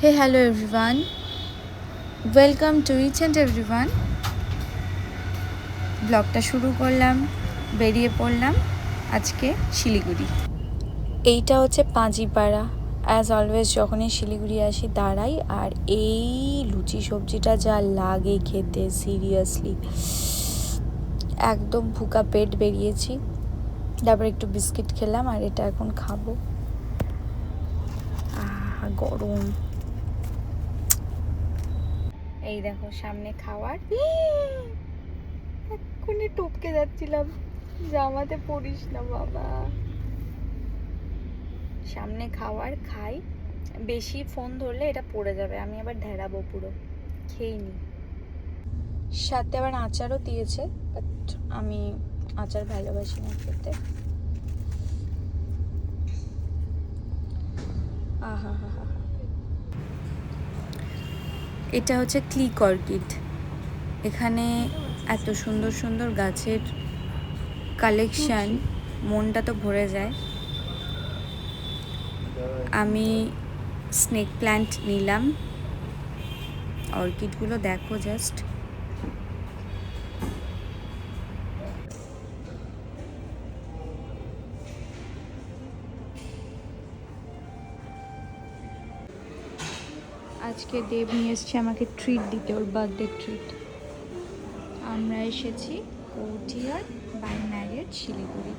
Hey, hello everyone. Welcome to each and everyone. ব্লগটা শুরু করলাম, বেরিয়ে পড়লাম আজকে শিলিগুড়ি। এইটা হচ্ছে পাঁজিপাড়া। অ্যাজ অলওয়েজ যখনই শিলিগুড়ি আসি দাঁড়াই, আর এই লুচি সবজিটা যা লাগে খেতে, সিরিয়াসলি একদম ভুকা পেট বেরিয়েছি। তারপর একটু বিস্কিট খেলাম, আর এটা এখন খাবো। গরম। এই দেখো সামনে খাওয়ার, এক্ষুনি টপকে যাচ্ছিলাম, জামাতে পড়িস না বাবা। সামনে খাওয়ার, খাই। বেশি ফোন ধরলে এটা পড়ে যাবে, আমি আবার ঢেরাবো পুরো। খেয়ে নি। সাথে আবার আচারও দিয়েছে, বাট আমি আচার ভালোবাসি না খেতে। আহা হা হা। এটা হচ্ছে ক্লিক অর্কিড। এখানে এত সুন্দর সুন্দর গাছের কালেকশন, মনটা তো ভরে যায়। আমি স্নেক প্ল্যান্ট নিলাম। অর্কিডগুলো দেখো জাস্ট। আজকে দেব নিয়ে এসছে আমাকে ট্রিট দিতে, ওর বার্থডে ট্রিট। আমরা এসেছি কোটিয়ার বাই ম্যারিয়ট শিলিগুড়ি।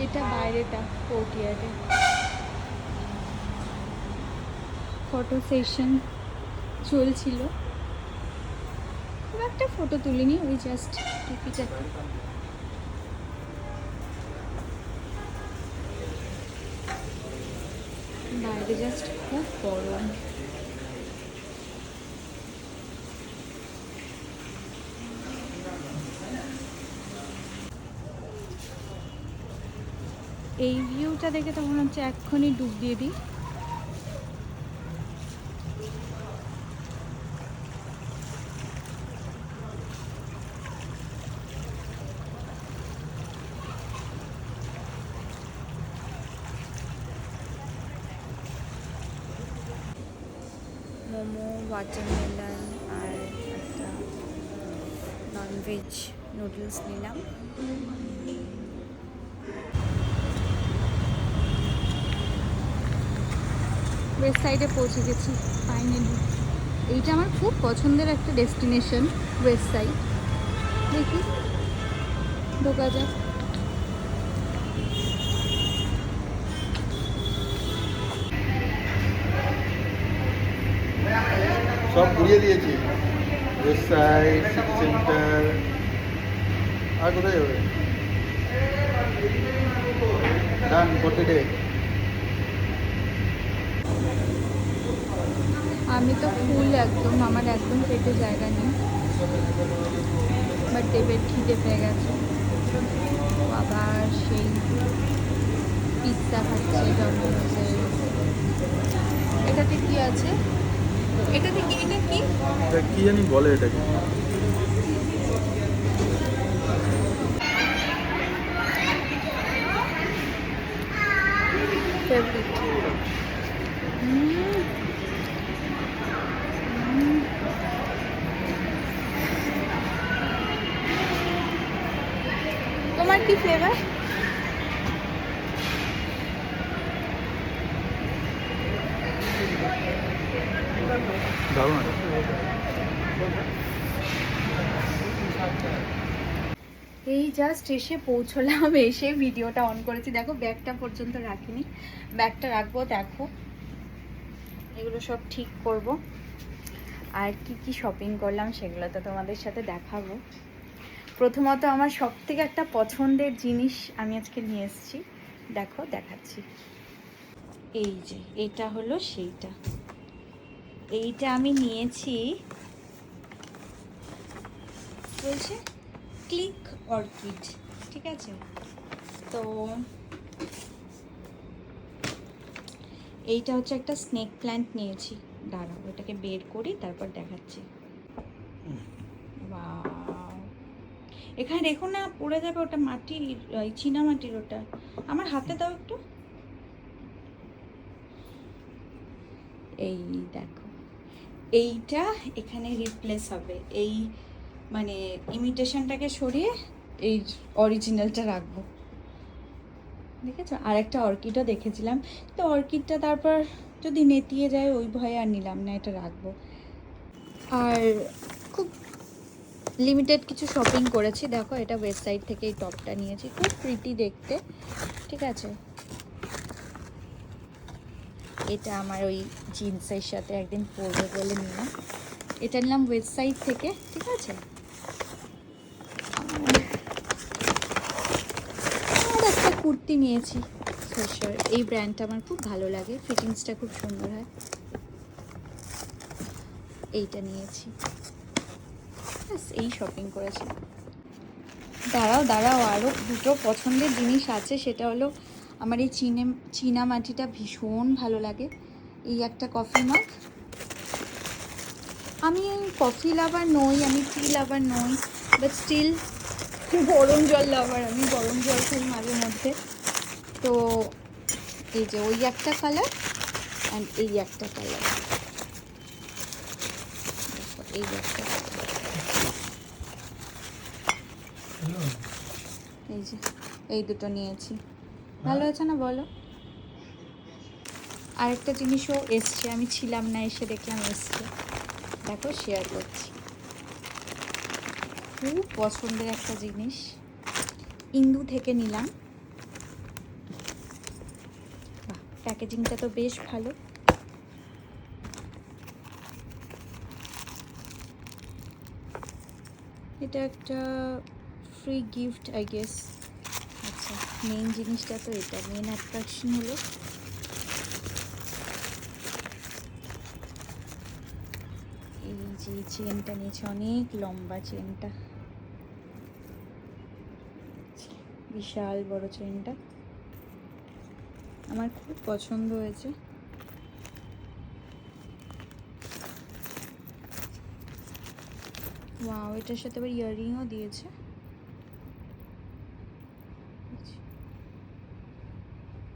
এটা বাইরেটা কোর্টিয়ারে। ফটো সেশন চলছিল, খুব একটা ফটো তুলিনি, ওই জাস্ট টুপিটাকে। বাইরে জাস্ট খুব গরম। এই ভিউটা দেখে তো মনে হচ্ছে এক্ষুনি ডুব দিয়ে দিই। মোমো, ওয়াটারমেলন আর একটা ননভেজ নুডলস নিলাম। ওয়েস্ট সাইডে পৌঁছে গেছি ফাইনালি। এইটা আমার খুব পছন্দের একটা ডেস্টিনেশন, ওয়েস্ট সাইড। দেখি ঢোকা যাক। সব ঘুরিয়ে দিয়েছি, ওয়েস্ট সাইড, সিটি সেন্টার। আর কোথায় যাবে? Done for the day. আমি তো ফুল একদম, আমার একদম পেটে জায়গা নেই, বাট দেবের খিদে পেয়ে গেছে। আবার সেই পিৎজা খাচ্ছে ডমিনোজের। এটাতে কি আছে? এটাতে কি, এটা কি? এটা কি জানি বলে এটাকে। ফেভারিট। তোমার কি ফ্লেভার? দারুণ। এই জাস্ট এসে পৌঁছলাম, এসে ভিডিওটা অন করেছি। দেখো ব্যাগটা পর্যন্ত রাখিনি, ব্যাগটা রাখবো। দেখো এগুলো সব ঠিক করব, আর কি কি শপিং করলাম সেগুলো তো তোমাদের সাথে দেখাবো। প্রথমত আমার সবথেকে একটা পছন্দের জিনিস আমি আজকে নিয়ে এসেছি, দেখো দেখাচ্ছি। এই যে এটা হলো সেইটা, এইটা আমি নিয়েছি বলছে ক্লিক অর্কিড, ঠিক আছে। তো এইটা হচ্ছে একটা স্নেক প্ল্যান্ট নিয়েছি, দাঁড়াও ওটাকে বের করি তারপর দেখাচ্ছি। বাহ, এখানে দেখো না পড়ে যাবে, ওটা মাটির, চীনা মাটির, ওটা আমার হাতে দাও একটু। এই দেখো, এইটা এখানে রিপ্লেস হবে, এই মানে ইমিটেশনটাকে সরিয়ে এই অরিজিনালটা রাখবো, দেখেছো। আর একটা অর্কিডও দেখেছিলাম, তো অর্কিডটা তারপর যদি নেতিয়ে যায় ওই ভয়ে আর নিলাম না, এটা রাখবো। আর খুব লিমিটেড কিছু শপিং করেছি, দেখো এটা ওয়েবসাইট থেকে এই টপটা নিয়েছি, খুব প্রিটি দেখতে, ঠিক আছে। এটা আমার ওই জিন্সের সাথে একদিন পরবো বলে নিলাম, এটা নিলাম ওয়েবসাইট থেকে, ঠিক আছে। আর একটা কুর্তি নিয়েছি ফ্রেশার, এই ব্র্যান্ডটা আমার খুব ভালো লাগে, ফিটিংসটা খুব সুন্দর হয়, এইটা নিয়েছি, ব্যাস এই শপিং করেছি। দাঁড়াও আরও দুটো পছন্দের জিনিস আছে, সেটা হলো আমার এই চীনা মাটিটা ভীষণ ভালো লাগে, এই একটা কফি মাগ। আমি কফি লাভার নই, আমি টি লাভার নই, বাট স্টিল গরম জল লাভার, আমি গরম জল খাই মাঝে মধ্যে। তো এই যে ওই একটা কালার অ্যান্ড এই একটা কালার, এই একটা, এই যে এই দুটো নিয়েছি, ভালো আছে না বলো। আরেকটা জিনিসও এসছে, আমি ছিলাম না, এসে দেখলাম এসছে, দেখো শেয়ার করছি। খুব পছন্দের একটা জিনিস, ইন্দু থেকে নিলাম, বাহ প্যাকেজিংটা তো বেশ ভালো। এটা একটা ফ্রি গিফট আই গেস। আচ্ছা, মেন জিনিসটা তো এটা, মেন অ্যাট্রাকশন হলো এই যে চেনটা নিয়েছে, অনেক লম্বা চেনটা, বিশাল বড় চেনটা, আমার খুব পছন্দ হয়েছে। ওয়াও, এটার সাথে আবার ইয়াররিংও দিয়েছে।